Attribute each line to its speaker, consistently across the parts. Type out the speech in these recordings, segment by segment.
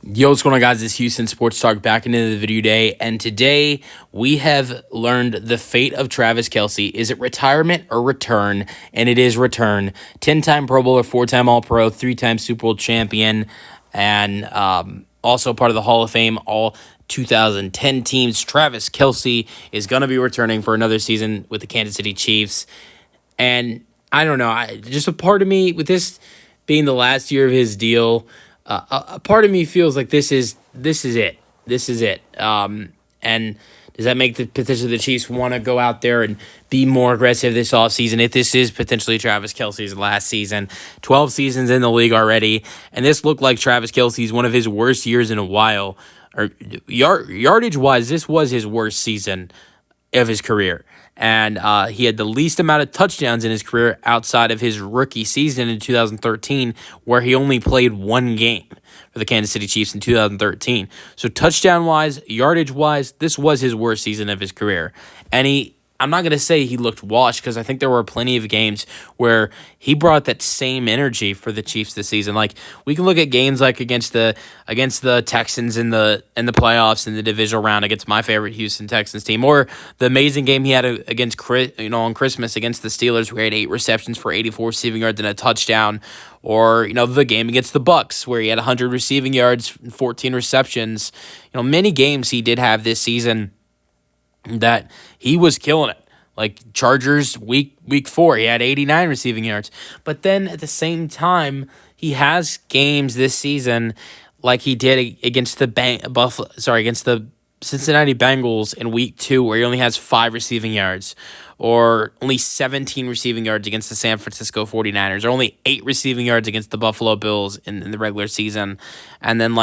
Speaker 1: Yo, what's going on, guys? It's Houston Sports Talk back into the video day, and today we have learned the fate of Travis Kelce. Is it retirement or return? And it is return. 10-time Pro Bowler, 4-time All-Pro, 3-time Super Bowl champion, and also part of the Hall of Fame, all 2010 teams. Travis Kelce is going to be returning for another season with the Kansas City Chiefs. And I don't know, just a part of me, with this being the last year of his deal, a part of me feels like this is it. This is it. And does that make the potentially the Chiefs want to go out there and be more aggressive this offseason if this is potentially Travis Kelce's last season? 12 seasons in the league already, and this looked like Travis Kelce's one of his worst years in a while. Or yardage-wise, this was his worst season of his career. And he had the least amount of touchdowns in his career outside of his rookie season in 2013, where he only played one game for the Kansas City Chiefs in 2013. So touchdown-wise, yardage-wise, this was his worst season of his career. And I'm not going to say he looked washed, because I think there were plenty of games where he brought that same energy for the Chiefs this season. Like, we can look at games like against the Texans in the playoffs in the divisional round against my favorite Houston Texans team, or the amazing game he had against on Christmas against the Steelers, where he had 8 receptions for 84 receiving yards and a touchdown, or the game against the Bucks where he had 100 receiving yards, 14 receptions. Many games he did have this season that he was killing it. Like Chargers week 4, he had 89 receiving yards. But then at the same time, he has games this season like he did against against the Cincinnati Bengals in week 2, where he only has 5 receiving yards, or only 17 receiving yards against the San Francisco 49ers, or only 8 receiving yards against the Buffalo Bills in the regular season. And then you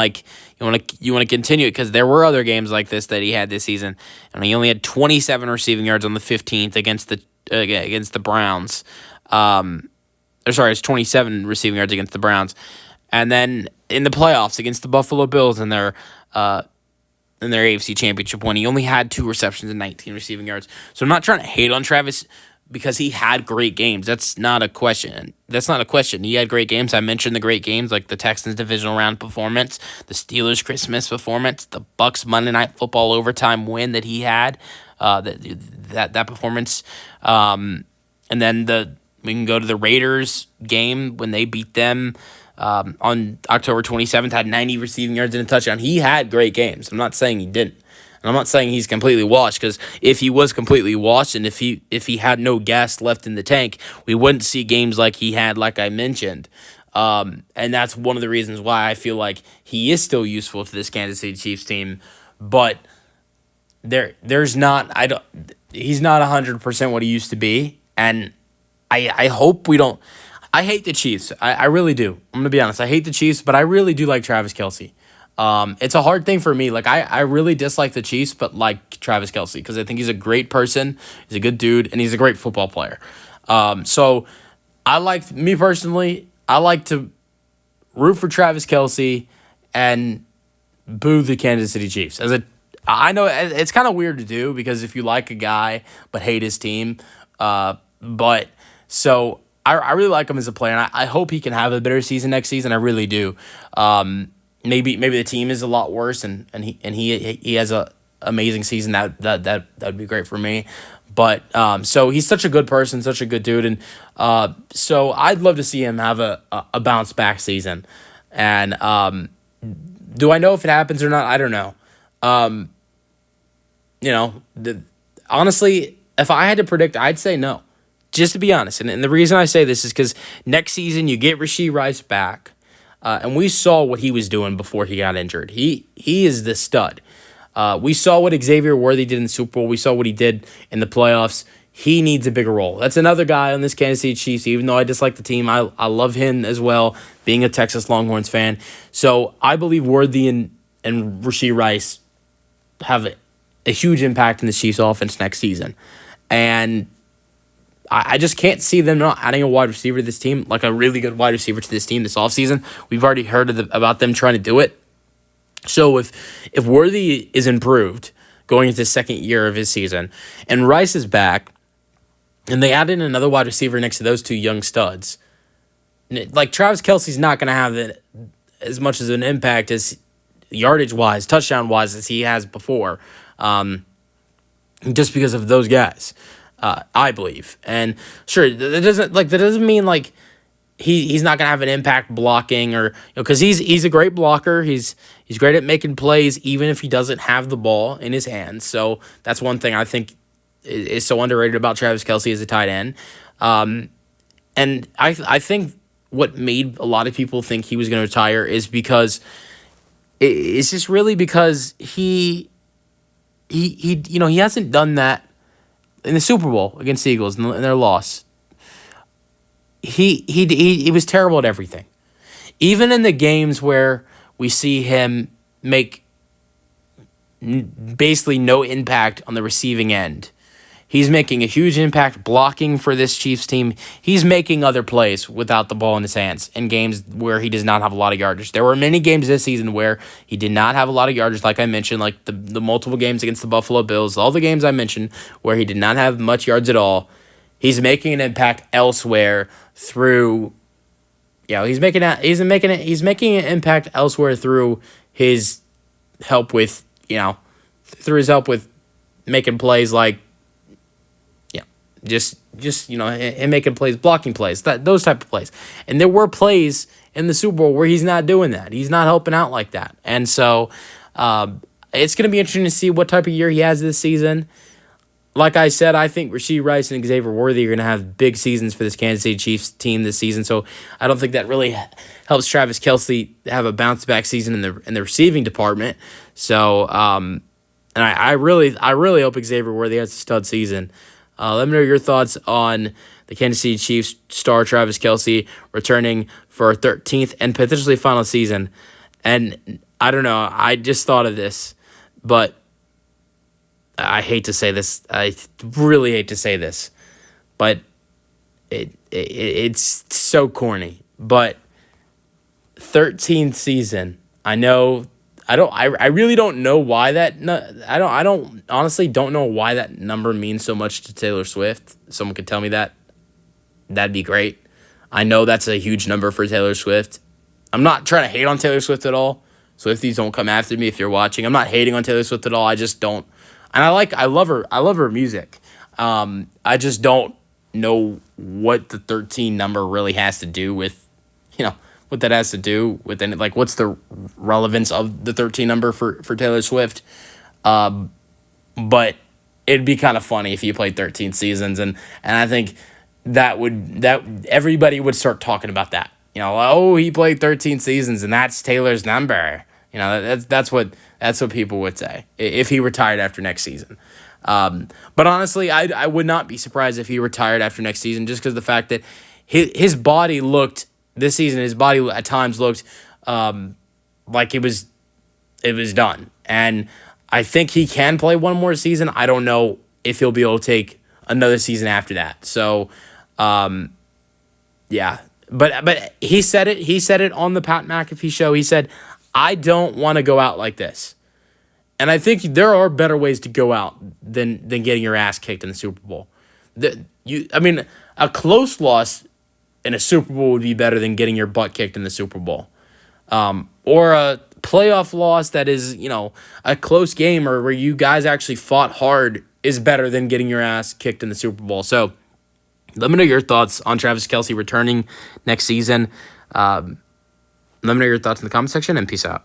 Speaker 1: want to continue it, because there were other games like this that he had this season, and he only had 27 receiving yards on the 15th against the Browns. It's 27 receiving yards against the Browns. And then in the playoffs against the Buffalo Bills in their AFC Championship win, he only had 2 receptions and 19 receiving yards. So I'm not trying to hate on Travis, because he had great games. That's not a question. He had great games. I mentioned the great games, like the Texans divisional round performance, the Steelers Christmas performance, the Bucks Monday Night Football overtime win that he had, that performance. And then we can go to the Raiders game when they beat them on October 27th, had 90 receiving yards and a touchdown. He had great games. I'm not saying he didn't. And I'm not saying he's completely washed, because if he was completely washed and if he had no gas left in the tank, we wouldn't see games like he had, like I mentioned. And that's one of the reasons why I feel like he is still useful to this Kansas City Chiefs team. But he's not 100% what he used to be. And I hope we don't. I hate the Chiefs. I really do. I'm going to be honest. I hate the Chiefs, but I really do like Travis Kelce. It's a hard thing for me. Like, I really dislike the Chiefs, but like Travis Kelce, because I think he's a great person, he's a good dude, and he's a great football player. So me personally, I like to root for Travis Kelce and boo the Kansas City Chiefs. I know it's kind of weird to do, because if you like a guy but hate his team, but so I really like him as a player, and I hope he can have a better season next season. I really do. Maybe the team is a lot worse, and he has a amazing season. That'd be great for me. But so he's such a good person, such a good dude, and so I'd love to see him have a bounce back season. And do I know if it happens or not? I don't know. Honestly, if I had to predict, I'd say no. Just to be honest, and the reason I say this is because next season you get Rashee Rice back, and we saw what he was doing before he got injured. He is the stud. We saw what Xavier Worthy did in the Super Bowl. We saw what he did in the playoffs. He needs a bigger role. That's another guy on this Kansas City Chiefs. Even though I dislike the team, I love him as well, being a Texas Longhorns fan. So I believe Worthy and Rashee Rice have a huge impact in the Chiefs' offense next season. And I just can't see them not adding a wide receiver to this team, like a really good wide receiver to this team this offseason. We've already heard about them trying to do it. So if Worthy is improved going into the second year of his season, and Rice is back, and they add in another wide receiver next to those two young studs, like Travis Kelce's not going to have as much as an impact as yardage-wise, touchdown-wise as he has before, just because of those guys, I believe. And sure, that doesn't mean like he's not gonna have an impact blocking, or because he's a great blocker. He's great at making plays even if he doesn't have the ball in his hands. So that's one thing I think is so underrated about Travis Kelce as a tight end. And I think what made a lot of people think he was going to retire is because it's just really because he hasn't done that in the Super Bowl against the Eagles in their loss. He was terrible at everything. Even in the games where we see him make basically no impact on the receiving end, he's making a huge impact blocking for this Chiefs team. He's making other plays without the ball in his hands in games where he does not have a lot of yardage. There were many games this season where he did not have a lot of yardage, like I mentioned, like the multiple games against the Buffalo Bills, all the games I mentioned where he did not have much yards at all. He's making an impact elsewhere through, he's making an impact elsewhere through his help with, making plays like, just him making plays, blocking plays, those type of plays. And there were plays in the Super Bowl where he's not doing that. He's not helping out like that. And so it's going to be interesting to see what type of year he has this season. Like I said, I think Rashee Rice and Xavier Worthy are going to have big seasons for this Kansas City Chiefs team this season. So I don't think that really helps Travis Kelce have a bounce-back season in the receiving department. So and I really hope Xavier Worthy has a stud season. Let me know your thoughts on the Kansas City Chiefs star Travis Kelce returning for a 13th and potentially final season. And I don't know, I just thought of this, but I hate to say this. I really hate to say this, but it's so corny. But 13th season, I know. I really don't know why that. I don't honestly don't know why that number means so much to Taylor Swift. Someone could tell me that. That'd be great. I know that's a huge number for Taylor Swift. I'm not trying to hate on Taylor Swift at all. Swifties, don't come after me if you're watching. I'm not hating on Taylor Swift at all. I just don't. And I love her. I love her music. I just don't know what the 13 number really has to do with, what that has to do with any, like, what's the relevance of the 13 number for Taylor Swift. But it'd be kind of funny if you played 13 seasons, and I think that everybody would start talking about that. He played 13 seasons and that's Taylor's number. That's what people would say if he retired after next season. But honestly, I would not be surprised if he retired after next season, just because of the fact that his body looked this season. His body at times looked like it was done, and I think he can play one more season. I don't know if he'll be able to take another season after that. So, yeah. But he said it. He said it on the Pat McAfee show. He said, "I don't want to go out like this." And I think there are better ways to go out than getting your ass kicked in the Super Bowl. A close loss in a Super Bowl would be better than getting your butt kicked in the Super Bowl. Or a playoff loss that is, a close game or where you guys actually fought hard is better than getting your ass kicked in the Super Bowl. So let me know your thoughts on Travis Kelce returning next season. Let me know your thoughts in the comment section, and peace out.